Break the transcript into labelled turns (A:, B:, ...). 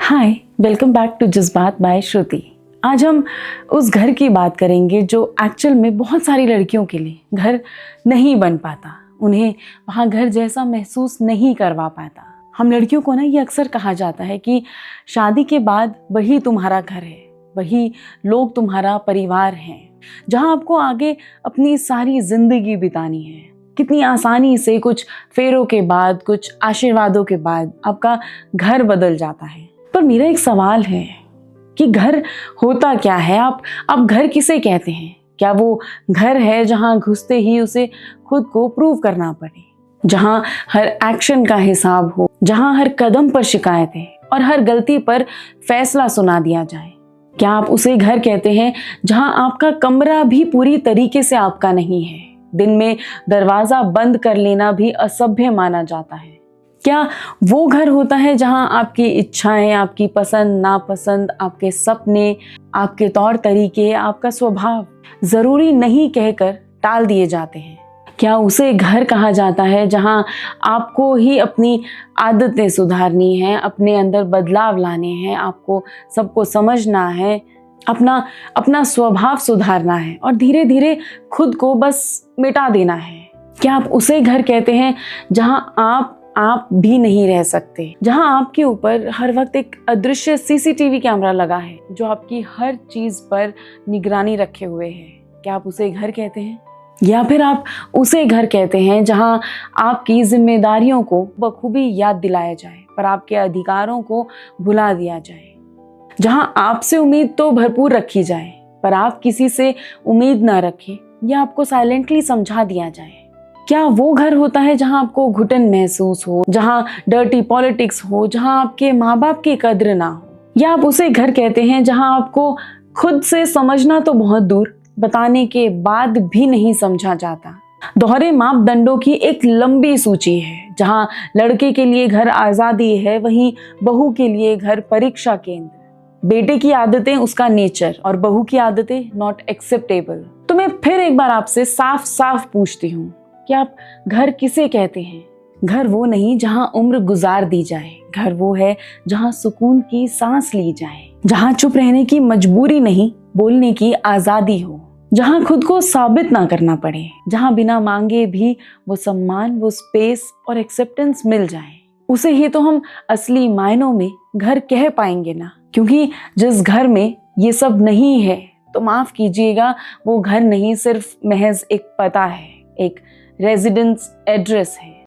A: Hi, welcome back to जज्बात bye श्रुति। आज हम उस घर की बात करेंगे जो एक्चुअल में बहुत सारी लड़कियों के लिए घर नहीं बन पाता, उन्हें वहाँ घर जैसा महसूस नहीं करवा पाता। हम लड़कियों को ना ये अक्सर कहा जाता है कि शादी के बाद वही तुम्हारा घर है, वही लोग तुम्हारा परिवार हैं, जहाँ आपको आगे अपनी सारी जिंदगी बितानी है। कितनी आसानी से कुछ फेरों के बाद, कुछ आशीर्वादों के बाद आपका घर बदल जाता है। पर मेरा एक सवाल है कि घर होता क्या है? आप घर किसे कहते हैं? क्या वो घर है जहां घुसते ही उसे खुद को प्रूव करना पड़े, जहां हर एक्शन का हिसाब हो, जहां हर कदम पर शिकायतें और हर गलती पर फैसला सुना दिया जाए? क्या आप उसे घर कहते हैं जहां आपका कमरा भी पूरी तरीके से आपका नहीं है? दिन में दरवाजा बंद कर लेना भी असभ्य माना जाता है। क्या वो घर होता है जहां आपकी इच्छाएं, आपकी पसंद नापसंद, आपके सपने, आपके तौर तरीके, आपका स्वभाव जरूरी नहीं कहकर टाल दिए जाते हैं? क्या उसे घर कहा जाता है जहां आपको ही अपनी आदतें सुधारनी है, अपने अंदर बदलाव लाने हैं, आपको सबको समझना है, अपना स्वभाव सुधारना है और धीरे धीरे खुद को बस मिटा देना है? क्या आप उसे घर कहते हैं जहां आप भी नहीं रह सकते, जहां आपके ऊपर हर वक्त एक अदृश्य सीसीटीवी कैमरा लगा है जो आपकी हर चीज पर निगरानी रखे हुए है? क्या आप उसे घर कहते हैं? या फिर आप उसे घर कहते हैं जहां आपकी जिम्मेदारियों को बखूबी याद दिलाया जाए पर आपके अधिकारों को भुला दिया जाए, जहां आपसे उम्मीद तो भरपूर रखी जाए पर आप किसी से उम्मीद ना रखें या आपको साइलेंटली समझा दिया जाए? क्या वो घर होता है जहां आपको घुटन महसूस हो, जहां डर्टी पॉलिटिक्स हो, जहां आपके माँ बाप की कद्र ना हो? या आप उसे घर कहते हैं जहां आपको खुद से समझना तो बहुत दूर, बताने के बाद भी नहीं समझा जाता? दोहरे मापदंडों की एक लंबी सूची है, जहां लड़के के लिए घर आजादी है, वहीं बहू के लिए घर परीक्षा केंद्र। बेटे की आदतें उसका नेचर और बहू की आदतें नॉट एक्सेप्टेबल। तो मैं फिर एक बार आपसे साफ साफ पूछती हूँ कि आप घर किसे कहते हैं? घर वो नहीं जहां उम्र गुजार दी जाए, घर वो है जहां सुकून की सांस ली जाए, जहां चुप रहने की मजबूरी नहीं, बोलने की आजादी हो, जहां खुद को साबित ना करना पड़े, जहां बिना मांगे भी वो सम्मान, वो स्पेस और एक्सेप्टेंस मिल जाए। उसे ही तो हम असली मायनों में घर कह पाएंगे ना। क्योंकि जिस घर में ये सब नहीं है तो माफ कीजिएगा, वो घर नहीं, सिर्फ महज एक पता है, एक रेजिडेंस एड्रेस है।